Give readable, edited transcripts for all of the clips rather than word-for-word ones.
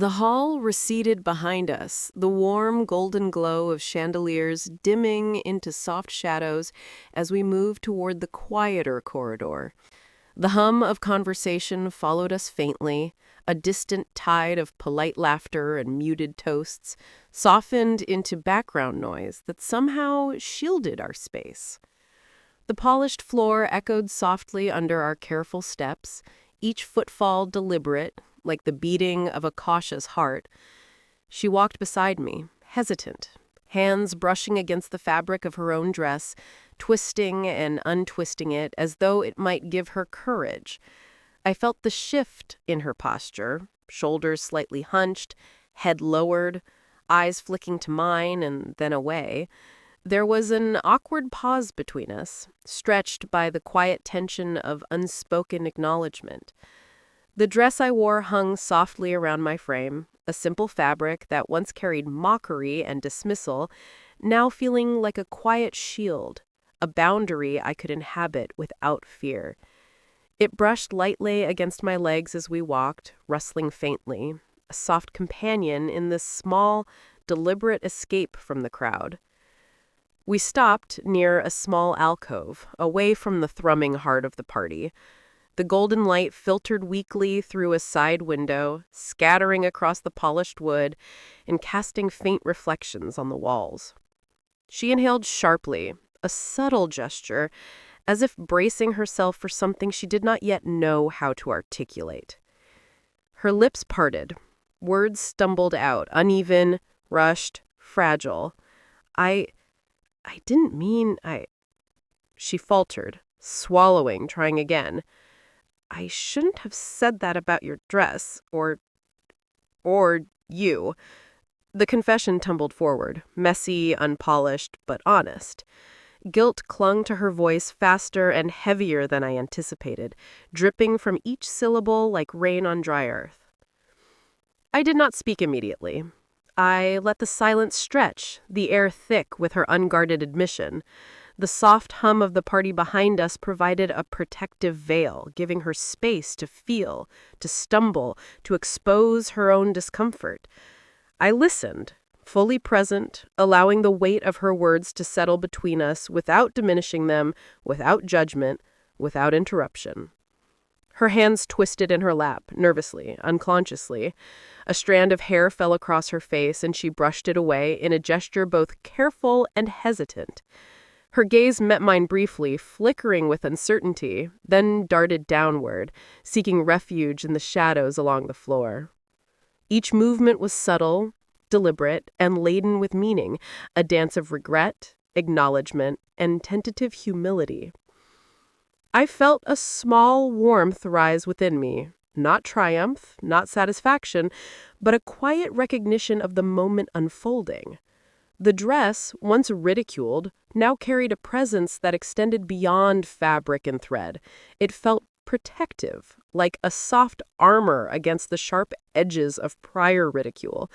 The hall receded behind us, the warm golden glow of chandeliers dimming into soft shadows as we moved toward the quieter corridor. The hum of conversation followed us faintly, a distant tide of polite laughter and muted toasts, softened into background noise that somehow shielded our space. The polished floor echoed softly under our careful steps, each footfall deliberate, like the beating of a cautious heart. She walked beside me, hesitant, hands brushing against the fabric of her own dress, twisting and untwisting it as though it might give her courage. I felt the shift in her posture, shoulders slightly hunched, head lowered, eyes flicking to mine and then away. There was an awkward pause between us, stretched by the quiet tension of unspoken acknowledgement. The dress I wore hung softly around my frame, a simple fabric that once carried mockery and dismissal, now feeling like a quiet shield, a boundary I could inhabit without fear. It brushed lightly against my legs as we walked, rustling faintly, a soft companion in this small, deliberate escape from the crowd. We stopped near a small alcove, away from the thrumming heart of the party. The golden light filtered weakly through a side window, scattering across the polished wood and casting faint reflections on the walls. She inhaled sharply, a subtle gesture, as if bracing herself for something she did not yet know how to articulate. Her lips parted. Words stumbled out, uneven, rushed, fragile. I didn't mean She faltered, swallowing, trying again. I shouldn't have said that about your dress, or you. The confession tumbled forward, messy, unpolished, but honest. Guilt clung to her voice faster and heavier than I anticipated, dripping from each syllable like rain on dry earth. I did not speak immediately. I let the silence stretch, the air thick with her unguarded admission. The soft hum of the party behind us provided a protective veil, giving her space to feel, to stumble, to expose her own discomfort. I listened, fully present, allowing the weight of her words to settle between us without diminishing them, without judgment, without interruption. Her hands twisted in her lap, nervously, unconsciously. A strand of hair fell across her face, and she brushed it away in a gesture both careful and hesitant. Her gaze met mine briefly, flickering with uncertainty, then darted downward, seeking refuge in the shadows along the floor. Each movement was subtle, deliberate, and laden with meaning, a dance of regret, acknowledgement, and tentative humility. I felt a small warmth rise within me, not triumph, not satisfaction, but a quiet recognition of the moment unfolding. The dress, once ridiculed, now carried a presence that extended beyond fabric and thread. It felt protective, like a soft armor against the sharp edges of prior ridicule,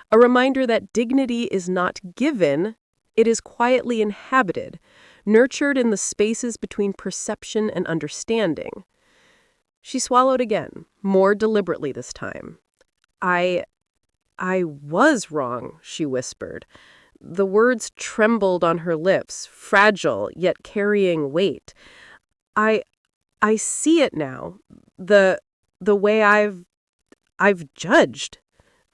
a reminder that dignity is not given, it is quietly inhabited, nurtured in the spaces between perception and understanding. She swallowed again, more deliberately this time. I was wrong, she whispered. The words trembled on her lips, fragile yet carrying weight. I see it now. The way I've judged.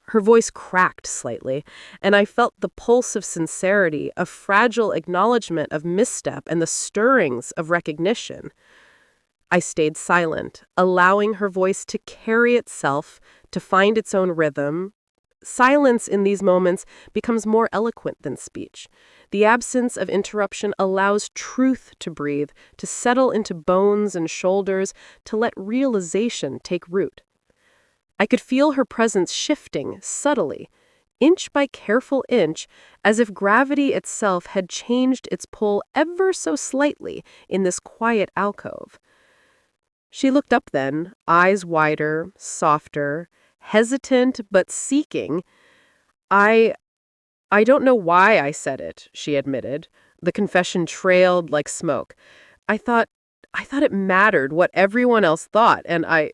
Her voice cracked slightly, and I felt the pulse of sincerity, a fragile acknowledgement of misstep and the stirrings of recognition. I stayed silent, allowing her voice to carry itself, to find its own rhythm. Silence in these moments becomes more eloquent than speech. The absence of interruption allows truth to breathe, to settle into bones and shoulders, to let realization take root. I could feel her presence shifting subtly, inch by careful inch, as if gravity itself had changed its pull ever so slightly in this quiet alcove. She looked up then, eyes wider, softer, hesitant but seeking. I don't know why I said it, she admitted. The confession trailed like smoke. I thought it mattered what everyone else thought, and I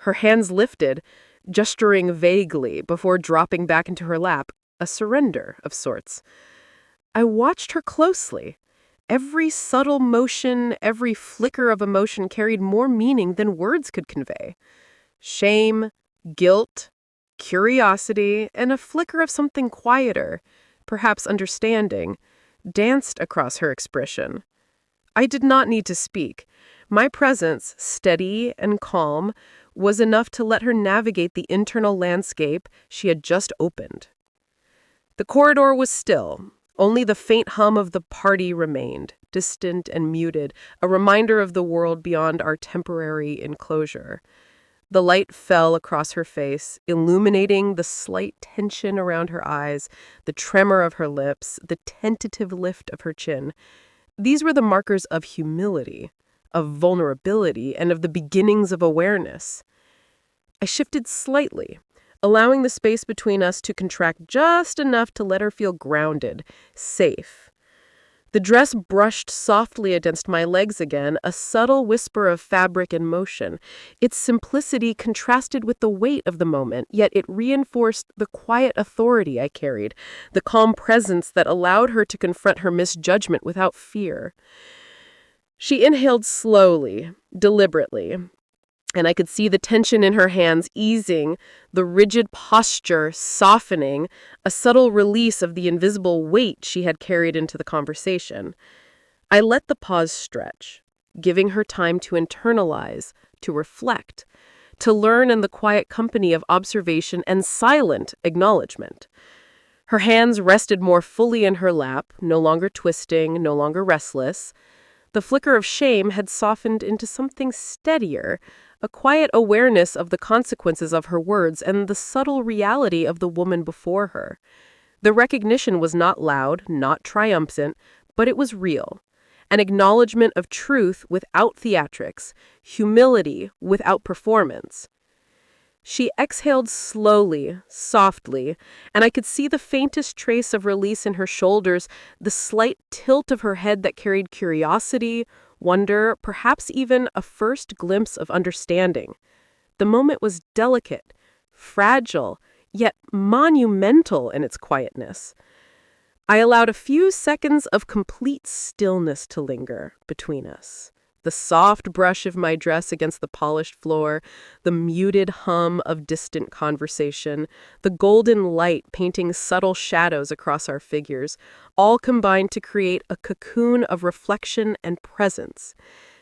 Her hands lifted, gesturing vaguely before dropping back into her lap, a surrender of sorts. I watched her closely. Every subtle motion, every flicker of emotion carried more meaning than words could convey. Shame, guilt, curiosity, and a flicker of something quieter, perhaps understanding, danced across her expression. I did not need to speak. My presence, steady and calm, was enough to let her navigate the internal landscape she had just opened. The corridor was still. Only the faint hum of the party remained, distant and muted, a reminder of the world beyond our temporary enclosure. The light fell across her face, illuminating the slight tension around her eyes, the tremor of her lips, the tentative lift of her chin. These were the markers of humility, of vulnerability, and of the beginnings of awareness. I shifted slightly, allowing the space between us to contract just enough to let her feel grounded, safe. The dress brushed softly against my legs again, a subtle whisper of fabric in motion. Its simplicity contrasted with the weight of the moment, yet it reinforced the quiet authority I carried, the calm presence that allowed her to confront her misjudgment without fear. She inhaled slowly, deliberately, and I could see the tension in her hands easing, the rigid posture softening, a subtle release of the invisible weight she had carried into the conversation. I let the pause stretch, giving her time to internalize, to reflect, to learn in the quiet company of observation and silent acknowledgement. Her hands rested more fully in her lap, no longer twisting, no longer restless. The flicker of shame had softened into something steadier, a quiet awareness of the consequences of her words and the subtle reality of the woman before her. The recognition was not loud, not triumphant, but it was real. An acknowledgement of truth without theatrics, humility without performance. She exhaled slowly, softly, and I could see the faintest trace of release in her shoulders, the slight tilt of her head that carried curiosity, wonder, perhaps even a first glimpse of understanding. The moment was delicate, fragile, yet monumental in its quietness. I allowed a few seconds of complete stillness to linger between us. The soft brush of my dress against the polished floor, the muted hum of distant conversation, the golden light painting subtle shadows across our figures, all combined to create a cocoon of reflection and presence.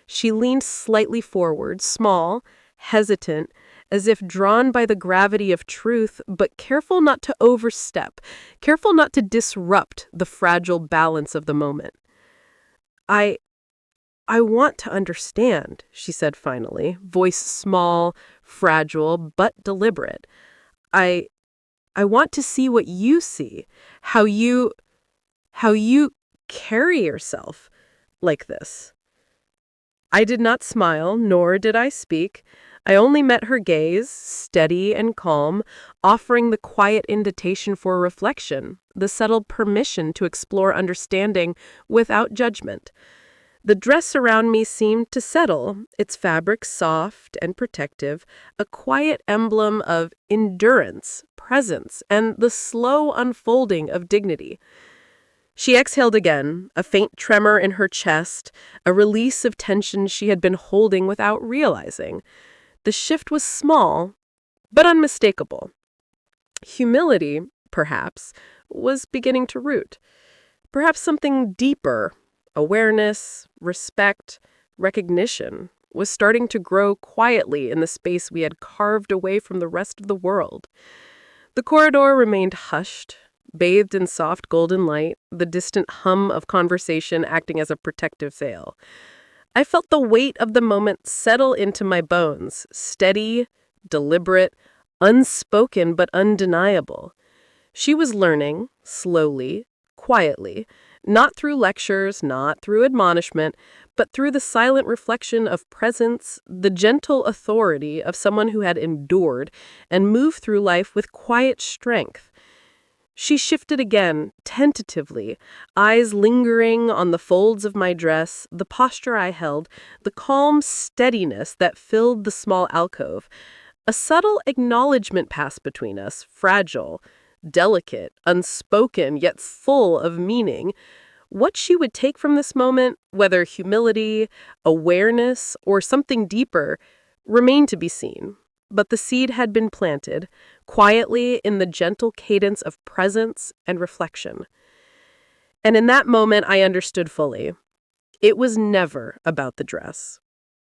She leaned slightly forward, small, hesitant, as if drawn by the gravity of truth, but careful not to overstep, careful not to disrupt the fragile balance of the moment. I want to understand, she said finally, voice small, fragile, but deliberate. I want to see what you see, how you carry yourself like this. I did not smile, nor did I speak. I only met her gaze, steady and calm, offering the quiet invitation for reflection, the subtle permission to explore understanding without judgment. The dress around me seemed to settle, its fabric soft and protective, a quiet emblem of endurance, presence, and the slow unfolding of dignity. She exhaled again, a faint tremor in her chest, a release of tension she had been holding without realizing. The shift was small, but unmistakable. Humility, perhaps, was beginning to root. Perhaps something deeper, awareness, respect, recognition, was starting to grow quietly in the space we had carved away from the rest of the world. The corridor remained hushed, bathed in soft golden light, the distant hum of conversation acting as a protective veil. I felt the weight of the moment settle into my bones, steady, deliberate, unspoken but undeniable. She was learning, slowly, quietly, not through lectures, not through admonishment, but through the silent reflection of presence, the gentle authority of someone who had endured and moved through life with quiet strength. She shifted again, tentatively, eyes lingering on the folds of my dress, the posture I held, the calm steadiness that filled the small alcove. A subtle acknowledgement passed between us, fragile, delicate, unspoken, yet full of meaning. What she would take from this moment, whether humility, awareness, or something deeper, remained to be seen. But the seed had been planted, quietly in the gentle cadence of presence and reflection. And in that moment, I understood fully. It was never about the dress.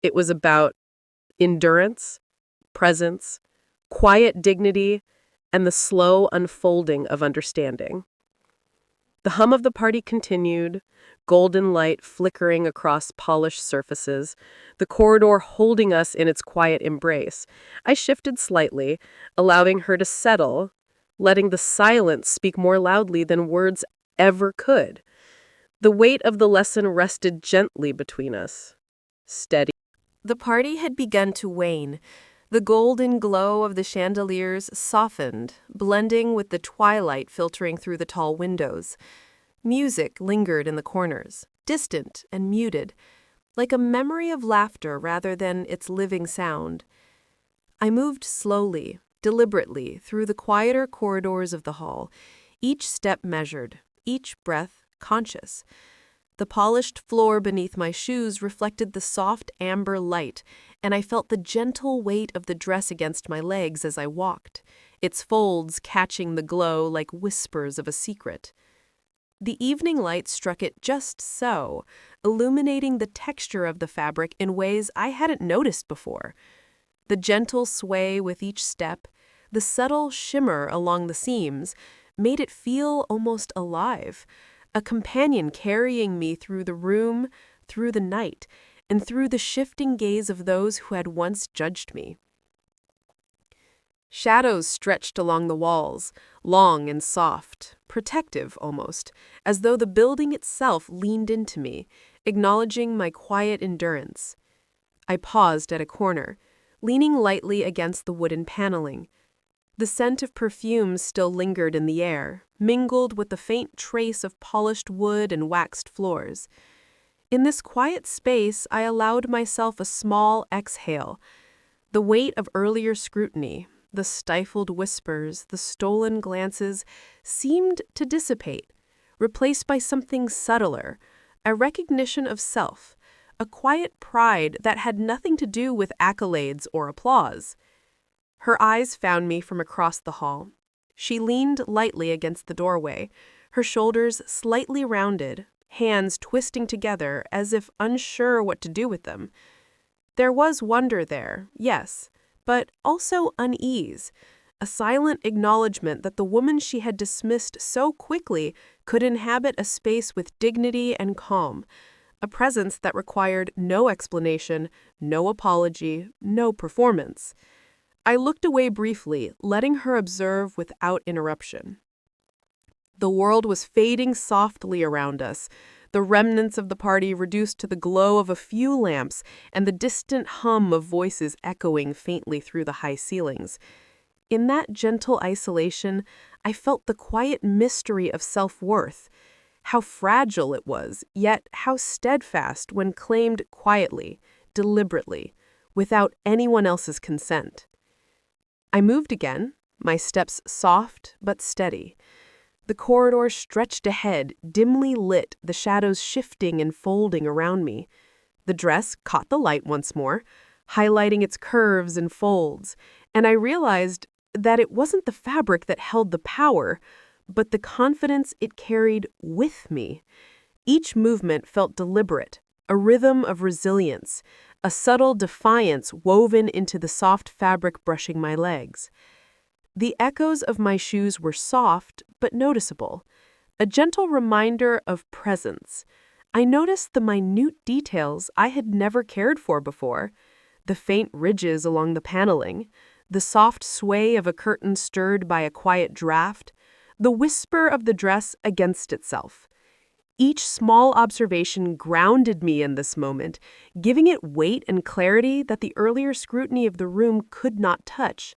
It was about endurance, presence, quiet dignity, and the slow unfolding of understanding. The hum of the party continued, golden light flickering across polished surfaces, the corridor holding us in its quiet embrace. I shifted slightly, allowing her to settle, letting the silence speak more loudly than words ever could. The weight of the lesson rested gently between us, steady. The party had begun to wane. The golden glow of the chandeliers softened, blending with the twilight filtering through the tall windows. Music lingered in the corners, distant and muted, like a memory of laughter rather than its living sound. I moved slowly, deliberately, through the quieter corridors of the hall, each step measured, each breath conscious. The polished floor beneath my shoes reflected the soft amber light, and I felt the gentle weight of the dress against my legs as I walked, its folds catching the glow like whispers of a secret. The evening light struck it just so, illuminating the texture of the fabric in ways I hadn't noticed before. The gentle sway with each step, the subtle shimmer along the seams, made it feel almost alive, a companion carrying me through the room, through the night, and through the shifting gaze of those who had once judged me. Shadows stretched along the walls, long and soft, protective almost, as though the building itself leaned into me, acknowledging my quiet endurance. I paused at a corner, leaning lightly against the wooden paneling. The scent of perfume still lingered in the air, mingled with the faint trace of polished wood and waxed floors. In this quiet space, I allowed myself a small exhale. The weight of earlier scrutiny, the stifled whispers, the stolen glances, seemed to dissipate, replaced by something subtler, a recognition of self, a quiet pride that had nothing to do with accolades or applause. Her eyes found me from across the hall. She leaned lightly against the doorway, her shoulders slightly rounded, hands twisting together as if unsure what to do with them. There was wonder there, yes, but also unease, a silent acknowledgement that the woman she had dismissed so quickly could inhabit a space with dignity and calm, a presence that required no explanation, no apology, no performance. I looked away briefly, letting her observe without interruption. The world was fading softly around us, the remnants of the party reduced to the glow of a few lamps and the distant hum of voices echoing faintly through the high ceilings. In that gentle isolation, I felt the quiet mystery of self-worth, how fragile it was, yet how steadfast when claimed quietly, deliberately, without anyone else's consent. I moved again, my steps soft but steady. The corridor stretched ahead, dimly lit, the shadows shifting and folding around me. The dress caught the light once more, highlighting its curves and folds, and I realized that it wasn't the fabric that held the power, but the confidence it carried with me. Each movement felt deliberate, a rhythm of resilience, a subtle defiance woven into the soft fabric brushing my legs. The echoes of my shoes were soft but noticeable, a gentle reminder of presence. I noticed the minute details I had never cared for before, the faint ridges along the paneling, the soft sway of a curtain stirred by a quiet draft, the whisper of the dress against itself. Each small observation grounded me in this moment, giving it weight and clarity that the earlier scrutiny of the room could not touch.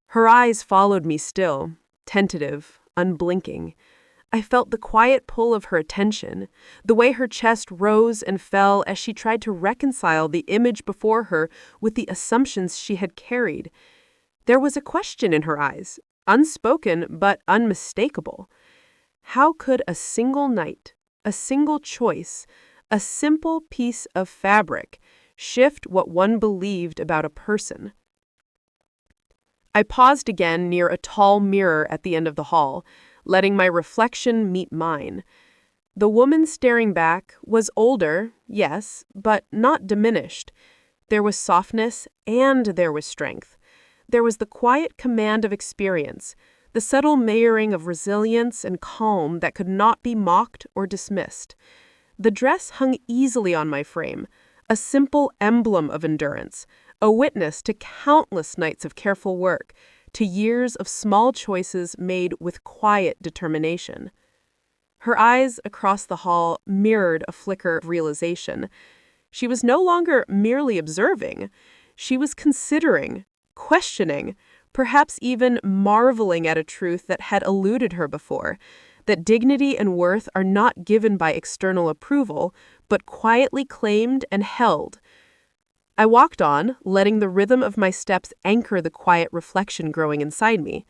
Her eyes followed me still, tentative, unblinking. I felt the quiet pull of her attention, the way her chest rose and fell as she tried to reconcile the image before her with the assumptions she had carried. There was a question in her eyes, unspoken but unmistakable. How could a single night, a single choice, a simple piece of fabric shift what one believed about a person? I paused again near a tall mirror at the end of the hall, letting my reflection meet mine. The woman staring back was older, yes, but not diminished. There was softness and there was strength. There was the quiet command of experience, the subtle mirroring of resilience and calm that could not be mocked or dismissed. The dress hung easily on my frame, a simple emblem of endurance, a witness to countless nights of careful work, to years of small choices made with quiet determination. Her eyes across the hall mirrored a flicker of realization. She was no longer merely observing. She was considering, questioning, perhaps even marveling at a truth that had eluded her before, that dignity and worth are not given by external approval, but quietly claimed and held. I walked on, letting the rhythm of my steps anchor the quiet reflection growing inside me.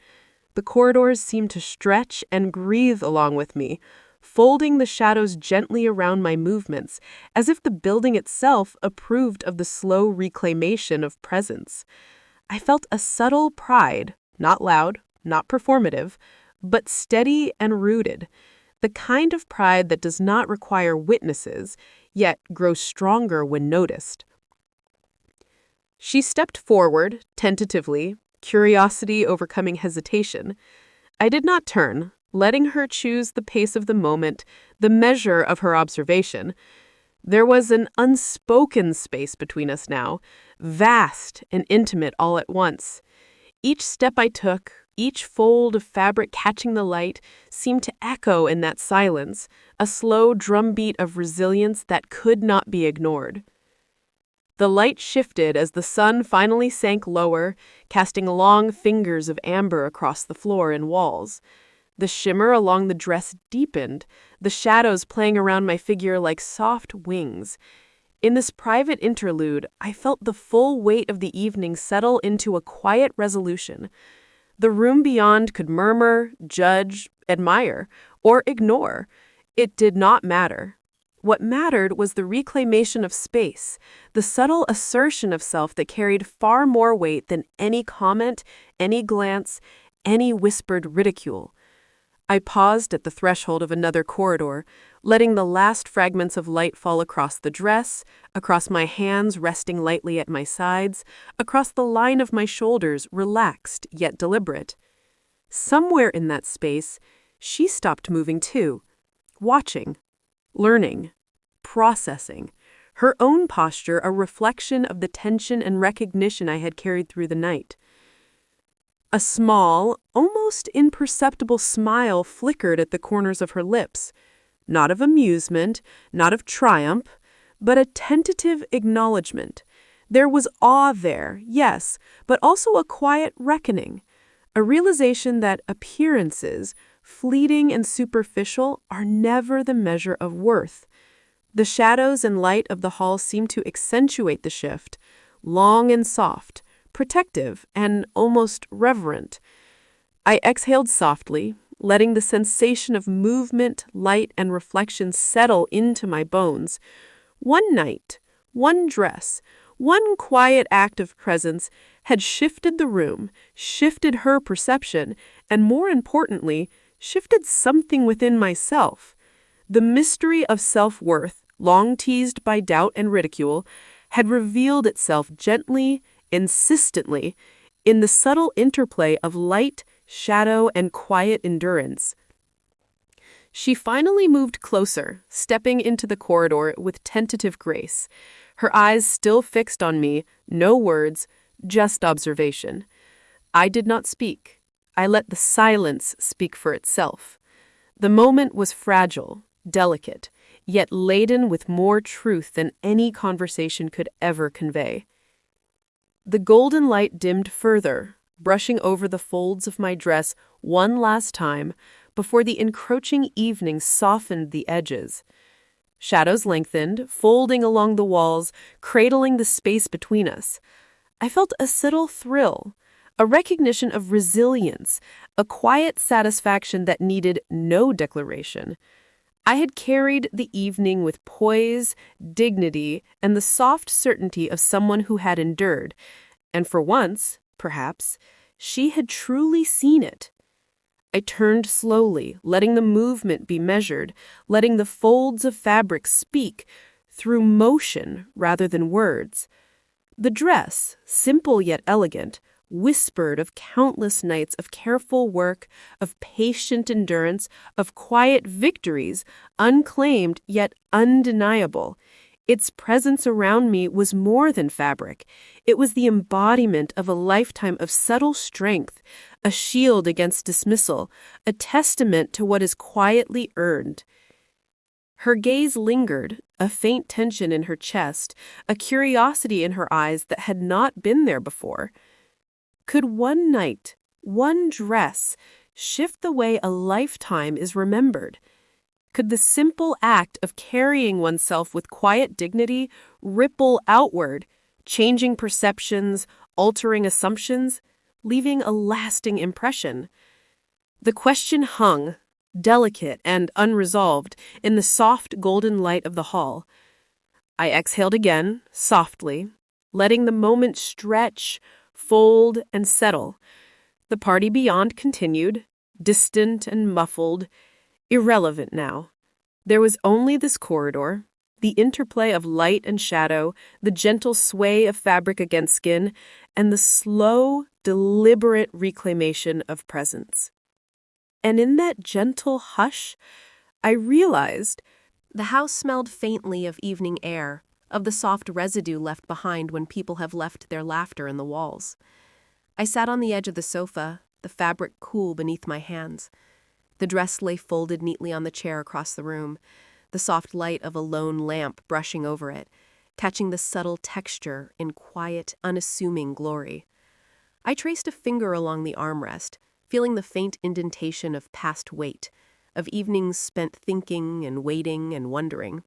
The corridors seemed to stretch and breathe along with me, folding the shadows gently around my movements, as if the building itself approved of the slow reclamation of presence. I felt a subtle pride, not loud, not performative, but steady and rooted, the kind of pride that does not require witnesses, yet grows stronger when noticed. She stepped forward, tentatively, curiosity overcoming hesitation. I did not turn, letting her choose the pace of the moment, the measure of her observation. There was an unspoken space between us now, vast and intimate all at once. Each step I took, each fold of fabric catching the light, seemed to echo in that silence, a slow drumbeat of resilience that could not be ignored. The light shifted as the sun finally sank lower, casting long fingers of amber across the floor and walls. The shimmer along the dress deepened, the shadows playing around my figure like soft wings. In this private interlude, I felt the full weight of the evening settle into a quiet resolution. The room beyond could murmur, judge, admire, or ignore. It did not matter. What mattered was the reclamation of space, the subtle assertion of self that carried far more weight than any comment, any glance, any whispered ridicule. I paused at the threshold of another corridor, letting the last fragments of light fall across the dress, across my hands resting lightly at my sides, across the line of my shoulders, relaxed yet deliberate. Somewhere in that space, she stopped moving too, watching, learning, processing, her own posture a reflection of the tension and recognition I had carried through the night. A small, almost imperceptible smile flickered at the corners of her lips, not of amusement, not of triumph, but a tentative acknowledgement. There was awe there, yes, but also a quiet reckoning, a realization that appearances, fleeting and superficial, are never the measure of worth. The shadows and light of the hall seemed to accentuate the shift, long and soft, protective and almost reverent. I exhaled softly, letting the sensation of movement, light, and reflection settle into my bones. One night, one dress, one quiet act of presence had shifted the room, shifted her perception, and more importantly, shifted something within myself. The mystery of self-worth, long teased by doubt and ridicule, had revealed itself gently, insistently, in the subtle interplay of light, shadow, and quiet endurance. She finally moved closer, stepping into the corridor with tentative grace, her eyes still fixed on me, no words, just observation. I did not speak. I let the silence speak for itself. The moment was fragile, delicate, yet laden with more truth than any conversation could ever convey. The golden light dimmed further, brushing over the folds of my dress one last time before the encroaching evening softened the edges. Shadows lengthened, folding along the walls, cradling the space between us. I felt a subtle thrill, a recognition of resilience, a quiet satisfaction that needed no declaration. I had carried the evening with poise, dignity, and the soft certainty of someone who had endured, and for once, perhaps, she had truly seen it. I turned slowly, letting the movement be measured, letting the folds of fabric speak through motion rather than words. The dress, simple yet elegant, whispered of countless nights of careful work, of patient endurance, of quiet victories, unclaimed yet undeniable. Its presence around me was more than fabric. It was the embodiment of a lifetime of subtle strength, a shield against dismissal, a testament to what is quietly earned. Her gaze lingered, a faint tension in her chest, a curiosity in her eyes that had not been there before. Could one night, one dress, shift the way a lifetime is remembered? Could the simple act of carrying oneself with quiet dignity ripple outward, changing perceptions, altering assumptions, leaving a lasting impression? The question hung, delicate and unresolved, in the soft golden light of the hall. I exhaled again, softly, letting the moment stretch, fold, and settle. The party beyond continued, distant and muffled, irrelevant now. There was only this corridor, the interplay of light and shadow, the gentle sway of fabric against skin, and the slow, deliberate reclamation of presence. And in that gentle hush, I realized the house smelled faintly of evening air, of the soft residue left behind when people have left their laughter in the walls. I sat on the edge of the sofa, the fabric cool beneath my hands. The dress lay folded neatly on the chair across the room, the soft light of a lone lamp brushing over it, catching the subtle texture in quiet, unassuming glory. I traced a finger along the armrest, feeling the faint indentation of past weight, of evenings spent thinking and waiting and wondering.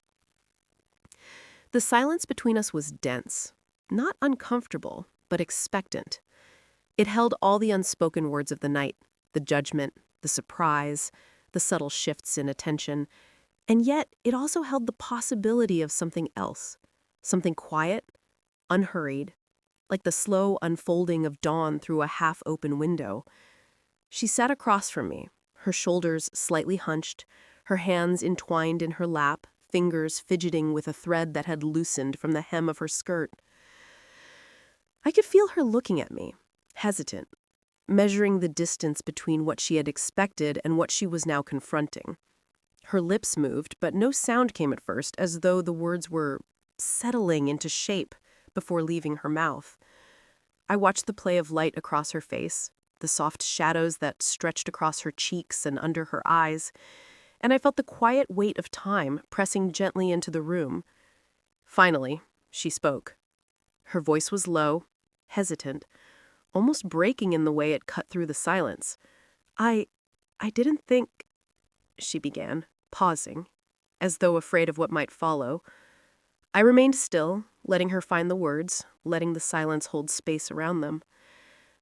The silence between us was dense, not uncomfortable, but expectant. It held all the unspoken words of the night, the judgment, the surprise, the subtle shifts in attention, and yet it also held the possibility of something else, something quiet, unhurried, like the slow unfolding of dawn through a half-open window. She sat across from me, her shoulders slightly hunched, her hands entwined in her lap, fingers fidgeting with a thread that had loosened from the hem of her skirt. I could feel her looking at me, hesitant, measuring the distance between what she had expected and what she was now confronting. Her lips moved, but no sound came at first, as though the words were settling into shape before leaving her mouth. I watched the play of light across her face, the soft shadows that stretched across her cheeks and under her eyes, and I felt the quiet weight of time pressing gently into the room. Finally, she spoke. Her voice was low, hesitant, almost breaking in the way it cut through the silence. I didn't think," she began, pausing, as though afraid of what might follow. I remained still, letting her find the words, letting the silence hold space around them.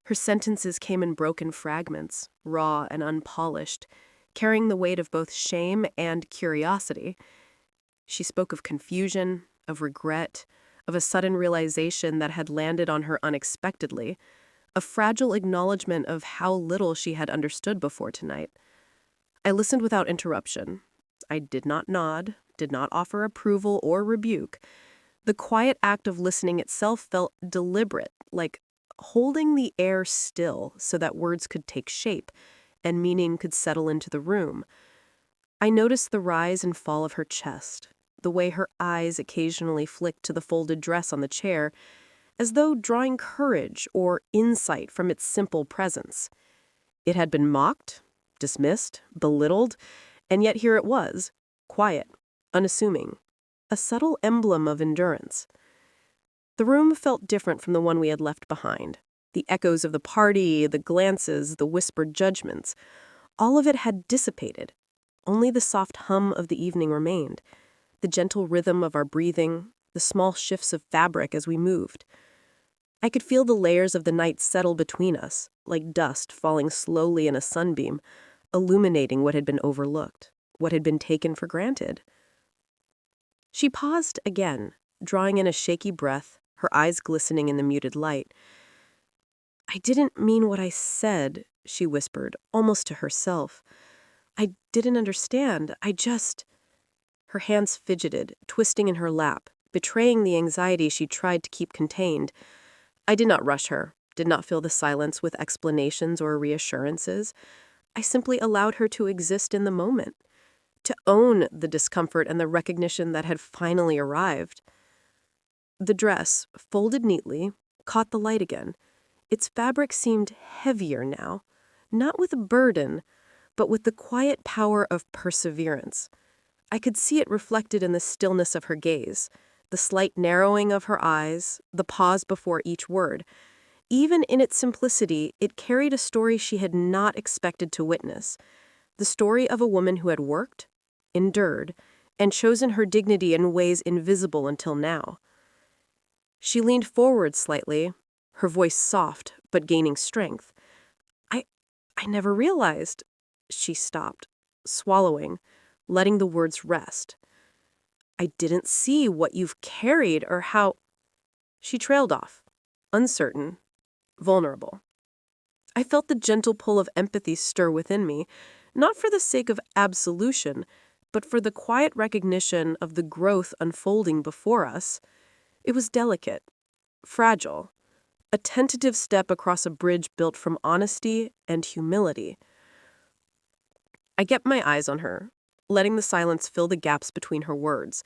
Her sentences came in broken fragments, raw and unpolished, carrying the weight of both shame and curiosity. She spoke of confusion, of regret, of a sudden realization that had landed on her unexpectedly, a fragile acknowledgement of how little she had understood before tonight. I listened without interruption. I did not nod, did not offer approval or rebuke. The quiet act of listening itself felt deliberate, like holding the air still so that words could take shape and meaning could settle into the room. I noticed the rise and fall of her chest, the way her eyes occasionally flicked to the folded dress on the chair, as though drawing courage or insight from its simple presence. It had been mocked, dismissed, belittled, and yet here it was, quiet, unassuming, a subtle emblem of endurance. The room felt different from the one we had left behind. The echoes of the party, the glances, the whispered judgments, all of it had dissipated. Only the soft hum of the evening remained, the gentle rhythm of our breathing, the small shifts of fabric as we moved. I could feel the layers of the night settle between us, like dust falling slowly in a sunbeam, illuminating what had been overlooked, what had been taken for granted. She paused again, drawing in a shaky breath, her eyes glistening in the muted light. "I didn't mean what I said," she whispered, almost to herself. "I didn't understand. I just—" Her hands fidgeted, twisting in her lap, betraying the anxiety she tried to keep contained. I did not rush her, did not fill the silence with explanations or reassurances. I simply allowed her to exist in the moment, to own the discomfort and the recognition that had finally arrived. The dress, folded neatly, caught the light again. Its fabric seemed heavier now, not with a burden, but with the quiet power of perseverance. I could see it reflected in the stillness of her gaze, the slight narrowing of her eyes, the pause before each word. Even in its simplicity, it carried a story she had not expected to witness. The story of a woman who had worked, endured, and chosen her dignity in ways invisible until now. She leaned forward slightly, her voice soft but gaining strength. I I never realized. She stopped, swallowing, letting the words rest. "I didn't see what you've carried or how—" She trailed off, uncertain, vulnerable. I felt the gentle pull of empathy stir within me, not for the sake of absolution, but for the quiet recognition of the growth unfolding before us. It was delicate, fragile, a tentative step across a bridge built from honesty and humility. I kept my eyes on her, letting the silence fill the gaps between her words.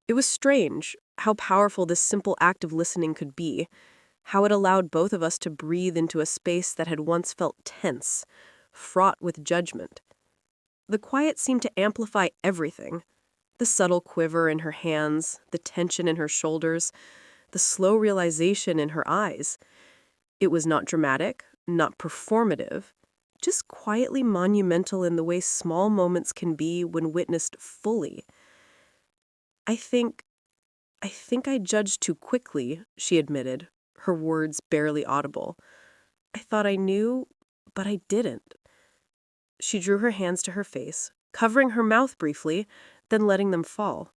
It was strange how powerful this simple act of listening could be, how it allowed both of us to breathe into a space that had once felt tense, fraught with judgment. The quiet seemed to amplify everything. The subtle quiver in her hands, the tension in her shoulders, the slow realization in her eyes. It was not dramatic, not performative, just quietly monumental in the way small moments can be when witnessed fully. I think I think I judged too quickly," she admitted, her words barely audible. "I thought I knew, but I didn't." She drew her hands to her face, covering her mouth briefly, then letting them fall.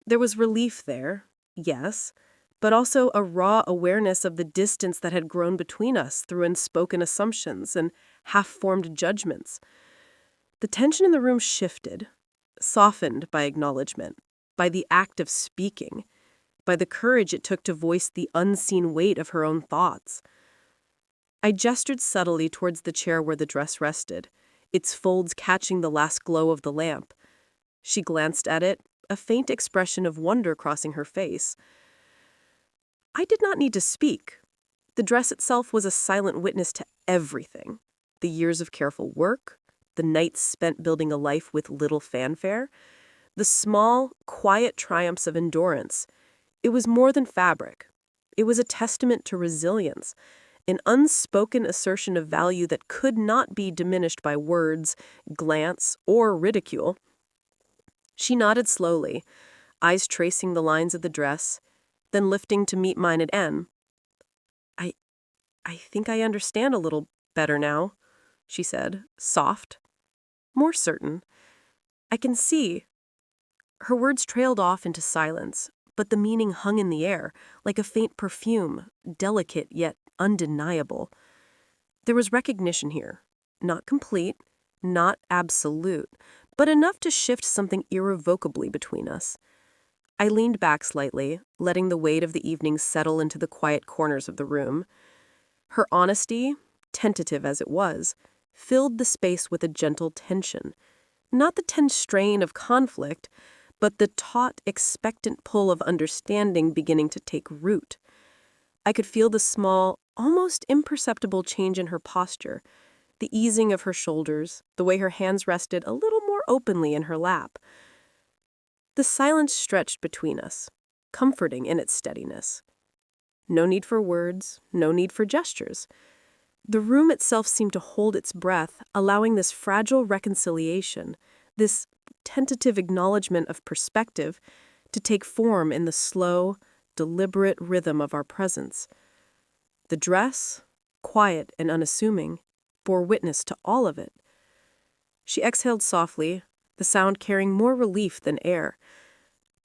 There was relief there, yes, but also a raw awareness of the distance that had grown between us through unspoken assumptions and half-formed judgments. The tension in the room shifted, softened by acknowledgement, by the act of speaking, by the courage it took to voice the unseen weight of her own thoughts. I gestured subtly towards the chair where the dress rested, its folds catching the last glow of the lamp. She glanced at it, a faint expression of wonder crossing her face. I did not need to speak. The dress itself was a silent witness to everything. The years of careful work, the nights spent building a life with little fanfare, the small, quiet triumphs of endurance. It was more than fabric. It was a testament to resilience, an unspoken assertion of value that could not be diminished by words, glance, or ridicule. She nodded slowly, eyes tracing the lines of the dress, then lifting to meet mine at N. I, I think I understand a little better now," she said, soft, more certain. "I can see." Her words trailed off into silence, but the meaning hung in the air, like a faint perfume, delicate yet undeniable. There was recognition here, not complete, not absolute, but enough to shift something irrevocably between us. I leaned back slightly, letting the weight of the evening settle into the quiet corners of the room. Her honesty, tentative as it was, filled the space with a gentle tension. Not the tense strain of conflict, but the taut, expectant pull of understanding beginning to take root. I could feel the small, almost imperceptible change in her posture, the easing of her shoulders, the way her hands rested a little more openly in her lap. The silence stretched between us, comforting in its steadiness. No need for words, no need for gestures. The room itself seemed to hold its breath, allowing this fragile reconciliation, this tentative acknowledgement of perspective, to take form in the slow, deliberate rhythm of our presence. The dress, quiet and unassuming, bore witness to all of it. She exhaled softly, the sound carrying more relief than air.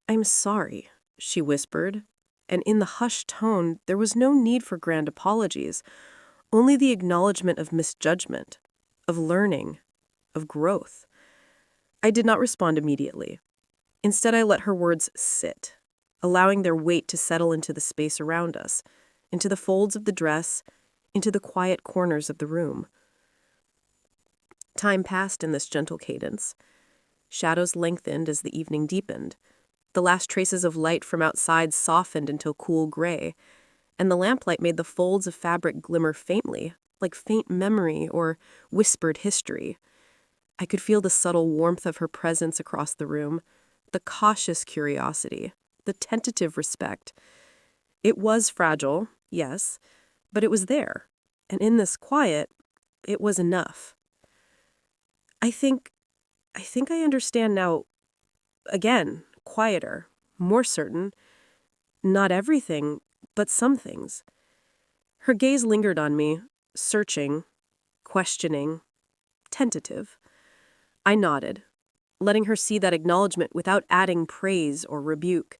"I'm sorry," she whispered, and in the hushed tone there was no need for grand apologies, only the acknowledgement of misjudgment, of learning, of growth. I did not respond immediately. Instead, I let her words sit, allowing their weight to settle into the space around us, into the folds of the dress, into the quiet corners of the room. Time passed in this gentle cadence. Shadows lengthened as the evening deepened. The last traces of light from outside softened until cool gray, and the lamplight made the folds of fabric glimmer faintly, like faint memory or whispered history. I could feel the subtle warmth of her presence across the room, the cautious curiosity, the tentative respect. It was fragile, yes, but it was there, and in this quiet, it was enough. I think I understand now, again, quieter, more certain. Not everything, but some things. Her gaze lingered on me, searching, questioning, tentative. I nodded, letting her see that acknowledgement without adding praise or rebuke.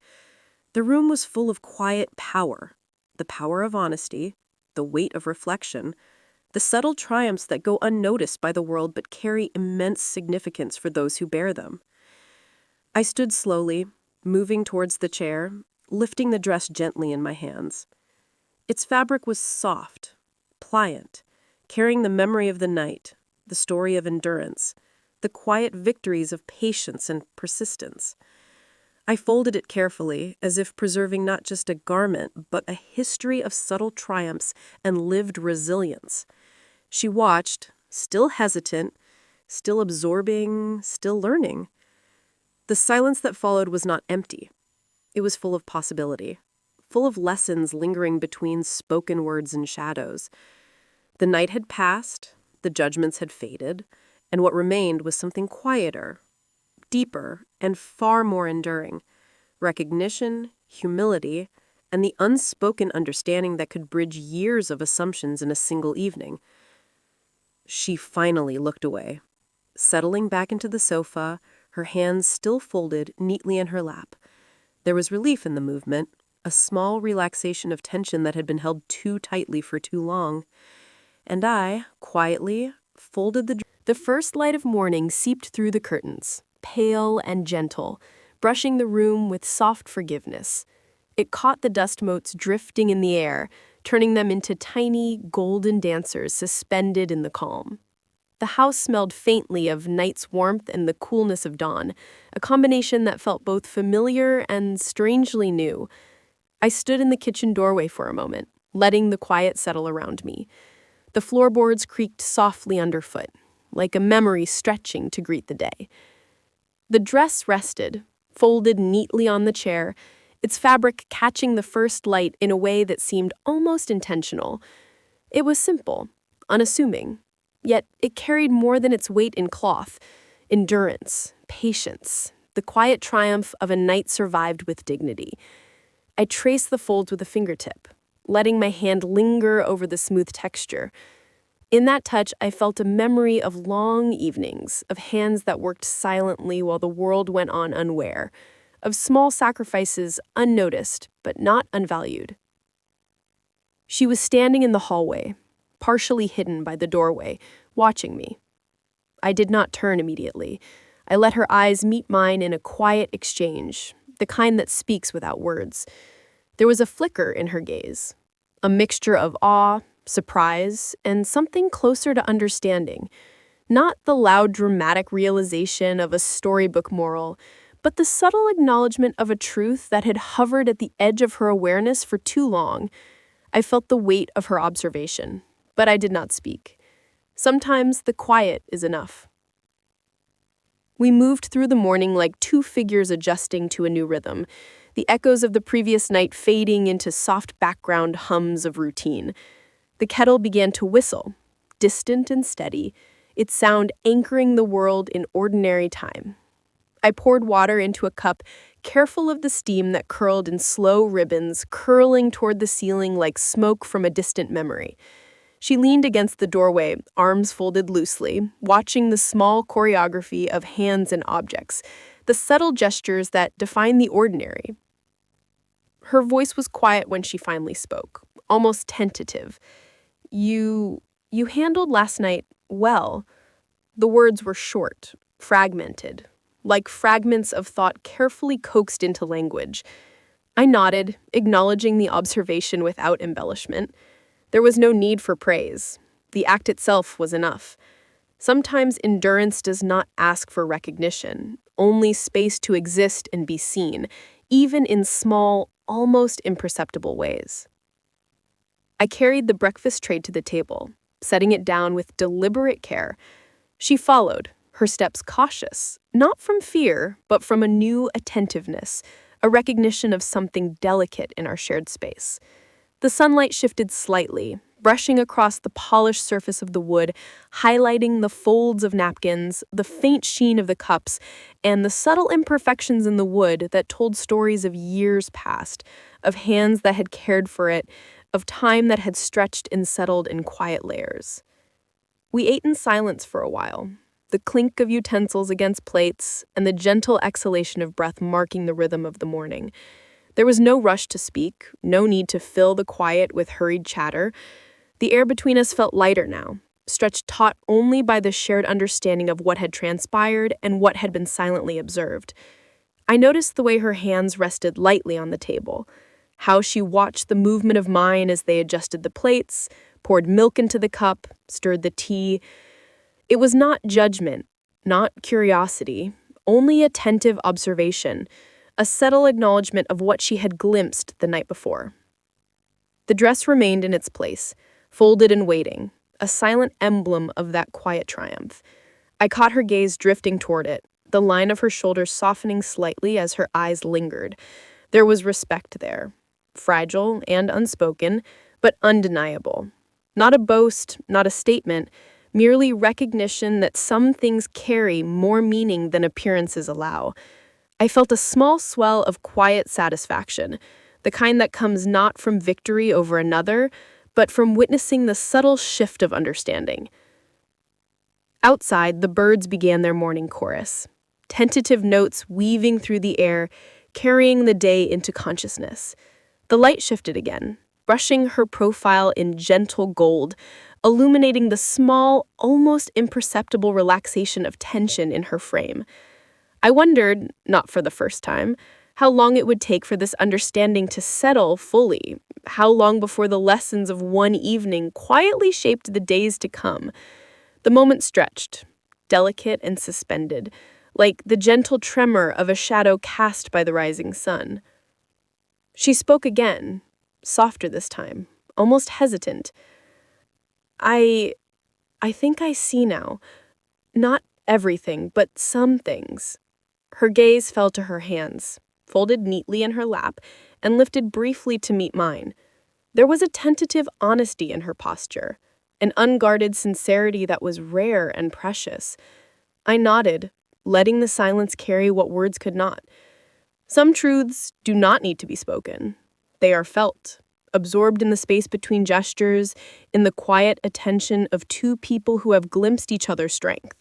The room was full of quiet power, the power of honesty, the weight of reflection, the subtle triumphs that go unnoticed by the world but carry immense significance for those who bear them. I stood slowly, moving towards the chair, lifting the dress gently in my hands. Its fabric was soft, pliant, carrying the memory of the night, the story of endurance, the quiet victories of patience and persistence. I folded it carefully, as if preserving not just a garment, but a history of subtle triumphs and lived resilience. She watched, still hesitant, still absorbing, still learning. The silence that followed was not empty. It was full of possibility, full of lessons lingering between spoken words and shadows. The night had passed, the judgments had faded, and what remained was something quieter, deeper, and far more enduring. Recognition, humility, and the unspoken understanding that could bridge years of assumptions in a single evening. She finally looked away, settling back into the sofa, her hands still folded neatly in her lap. There was relief in the movement, a small relaxation of tension that had been held too tightly for too long. And I, quietly, folded the first light of morning seeped through the curtains, pale and gentle, brushing the room with soft forgiveness. It caught the dust motes drifting in the air, turning them into tiny, golden dancers suspended in the calm. The house smelled faintly of night's warmth and the coolness of dawn, a combination that felt both familiar and strangely new. I stood in the kitchen doorway for a moment, letting the quiet settle around me. The floorboards creaked softly underfoot, like a memory stretching to greet the day. The dress rested, folded neatly on the chair, its fabric catching the first light in a way that seemed almost intentional. It was simple, unassuming, yet it carried more than its weight in cloth: endurance, patience, the quiet triumph of a night survived with dignity. I traced the folds with a fingertip, letting my hand linger over the smooth texture. In that touch, I felt a memory of long evenings, of hands that worked silently while the world went on unaware, of small sacrifices unnoticed but not unvalued. She was standing in the hallway, partially hidden by the doorway, watching me. I did not turn immediately. I let her eyes meet mine in a quiet exchange, the kind that speaks without words. There was a flicker in her gaze, a mixture of awe, surprise, and something closer to understanding. Not the loud, dramatic realization of a storybook moral, but the subtle acknowledgement of a truth that had hovered at the edge of her awareness for too long. I felt the weight of her observation, but I did not speak. Sometimes the quiet is enough. We moved through the morning like two figures adjusting to a new rhythm, the echoes of the previous night fading into soft background hums of routine. The kettle began to whistle, distant and steady, its sound anchoring the world in ordinary time. I poured water into a cup, careful of the steam that curled in slow ribbons, curling toward the ceiling like smoke from a distant memory. She leaned against the doorway, arms folded loosely, watching the small choreography of hands and objects, the subtle gestures that define the ordinary. Her voice was quiet when she finally spoke, almost tentative. You handled last night well." The words were short, fragmented, like fragments of thought carefully coaxed into language. I nodded, acknowledging the observation without embellishment. There was no need for praise. The act itself was enough. Sometimes endurance does not ask for recognition, only space to exist and be seen, even in small, almost imperceptible ways. I carried the breakfast tray to the table, setting it down with deliberate care. She followed, her steps cautious, not from fear, but from a new attentiveness, a recognition of something delicate in our shared space. The sunlight shifted slightly, brushing across the polished surface of the wood, highlighting the folds of napkins, the faint sheen of the cups, and the subtle imperfections in the wood that told stories of years past, of hands that had cared for it, of time that had stretched and settled in quiet layers. We ate in silence for a while, the clink of utensils against plates and the gentle exhalation of breath marking the rhythm of the morning. There was no rush to speak, no need to fill the quiet with hurried chatter. The air between us felt lighter now, stretched taut only by the shared understanding of what had transpired and what had been silently observed. I noticed the way her hands rested lightly on the table, how she watched the movement of mine as they adjusted the plates, poured milk into the cup, stirred the tea. It was not judgment, not curiosity, only attentive observation, a subtle acknowledgement of what she had glimpsed the night before. The dress remained in its place, folded and waiting, a silent emblem of that quiet triumph. I caught her gaze drifting toward it, the line of her shoulders softening slightly as her eyes lingered. There was respect there, fragile and unspoken, but undeniable. Not a boast, not a statement, merely recognition that some things carry more meaning than appearances allow. I felt a small swell of quiet satisfaction, the kind that comes not from victory over another, but from witnessing the subtle shift of understanding. Outside, the birds began their morning chorus, tentative notes weaving through the air, carrying the day into consciousness. The light shifted again, brushing her profile in gentle gold, illuminating the small, almost imperceptible relaxation of tension in her frame. I wondered, not for the first time, how long it would take for this understanding to settle fully, how long before the lessons of one evening quietly shaped the days to come. The moment stretched, delicate and suspended, like the gentle tremor of a shadow cast by the rising sun. She spoke again, softer this time, almost hesitant. I think I see now. Not everything, but some things." Her gaze fell to her hands, folded neatly in her lap, and lifted briefly to meet mine. There was a tentative honesty in her posture, an unguarded sincerity that was rare and precious. I nodded, letting the silence carry what words could not. Some truths do not need to be spoken. They are felt, absorbed in the space between gestures, in the quiet attention of two people who have glimpsed each other's strength.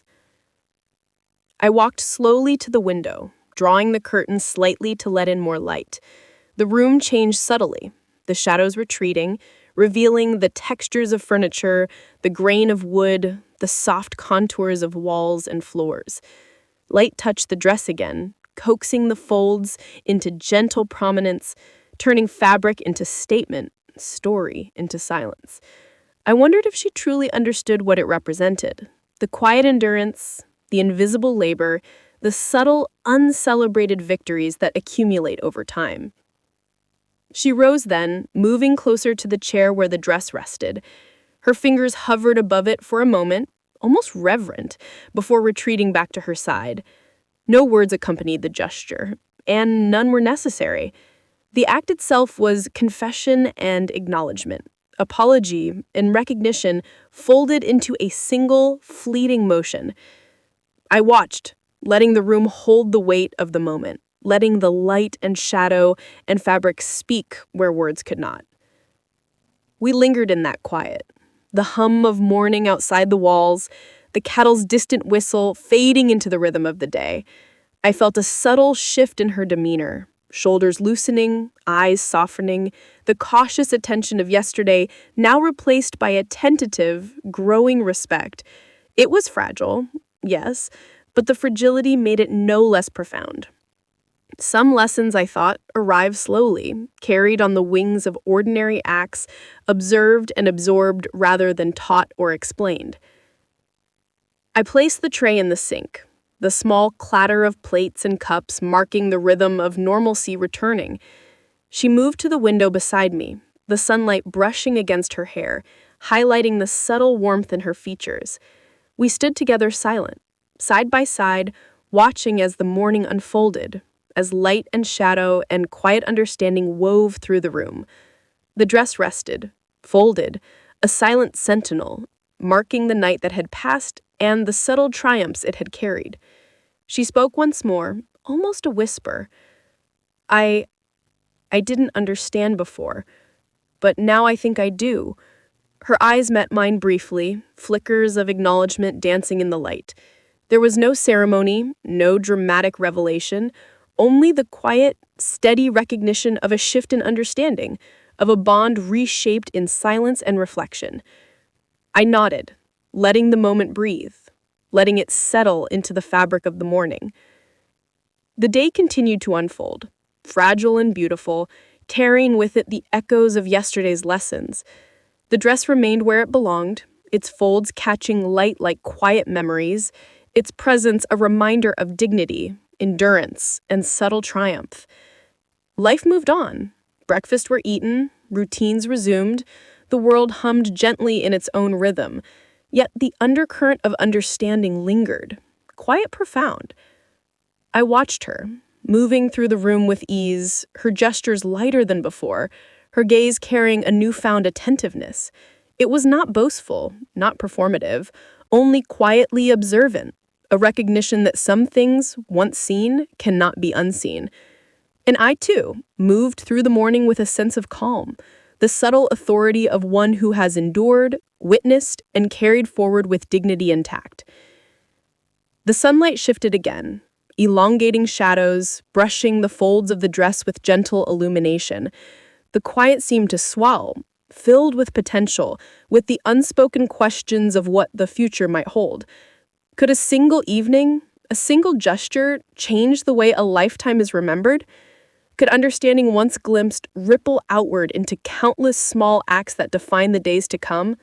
I walked slowly to the window, drawing the curtain slightly to let in more light. The room changed subtly, the shadows retreating, revealing the textures of furniture, the grain of wood, the soft contours of walls and floors. Light touched the dress again, coaxing the folds into gentle prominence, turning fabric into statement, story into silence. I wondered if she truly understood what it represented. The quiet endurance, the invisible labor, the subtle, uncelebrated victories that accumulate over time. She rose then, moving closer to the chair where the dress rested. Her fingers hovered above it for a moment, almost reverent, before retreating back to her side. No words accompanied the gesture, and none were necessary. The act itself was confession and acknowledgement, apology and recognition folded into a single, fleeting motion. I watched, letting the room hold the weight of the moment, letting the light and shadow and fabric speak where words could not. We lingered in that quiet, the hum of morning outside the walls, the kettle's distant whistle fading into the rhythm of the day. I felt a subtle shift in her demeanor, shoulders loosening, eyes softening, the cautious attention of yesterday now replaced by a tentative, growing respect. It was fragile, yes, but the fragility made it no less profound. Some lessons, I thought, arrive slowly, carried on the wings of ordinary acts, observed and absorbed rather than taught or explained. I placed the tray in the sink, the small clatter of plates and cups marking the rhythm of normalcy returning. She moved to the window beside me, the sunlight brushing against her hair, highlighting the subtle warmth in her features. We stood together silent, side by side, watching as the morning unfolded, as light and shadow and quiet understanding wove through the room. The dress rested, folded, a silent sentinel, marking the night that had passed and the subtle triumphs it had carried. She spoke once more, almost a whisper. I didn't understand before, but now I think I do. Her eyes met mine briefly, flickers of acknowledgement dancing in the light. There was no ceremony, no dramatic revelation, only the quiet, steady recognition of a shift in understanding, of a bond reshaped in silence and reflection. I nodded, letting the moment breathe, letting it settle into the fabric of the morning. The day continued to unfold, fragile and beautiful, carrying with it the echoes of yesterday's lessons. The dress remained where it belonged, its folds catching light like quiet memories, its presence a reminder of dignity, endurance, and subtle triumph. Life moved on. Breakfast were eaten, routines resumed, the world hummed gently in its own rhythm. Yet the undercurrent of understanding lingered, quiet profound. I watched her, moving through the room with ease, her gestures lighter than before, her gaze carrying a newfound attentiveness. It was not boastful, not performative, only quietly observant, a recognition that some things, once seen, cannot be unseen. And I, too, moved through the morning with a sense of calm, the subtle authority of one who has endured, witnessed, and carried forward with dignity intact. The sunlight shifted again, elongating shadows, brushing the folds of the dress with gentle illumination. The quiet seemed to swell, filled with potential, with the unspoken questions of what the future might hold. Could a single evening, a single gesture, change the way a lifetime is remembered? Could understanding once glimpsed ripple outward into countless small acts that define the days to come?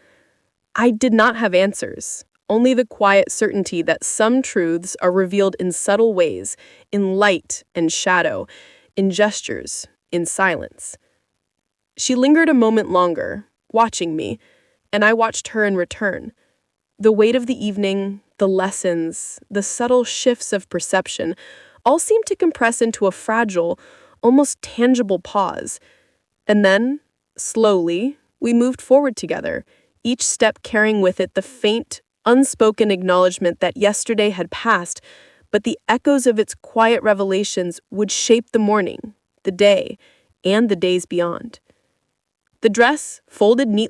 I did not have answers, only the quiet certainty that some truths are revealed in subtle ways, in light and shadow, in gestures, in silence. She lingered a moment longer, watching me, and I watched her in return. The weight of the evening, the lessons, the subtle shifts of perception all seemed to compress into a fragile, almost tangible pause. And then, slowly, we moved forward together, each step carrying with it the faint, unspoken acknowledgement that yesterday had passed, but the echoes of its quiet revelations would shape the morning, the day, and the days beyond. The dress, folded neatly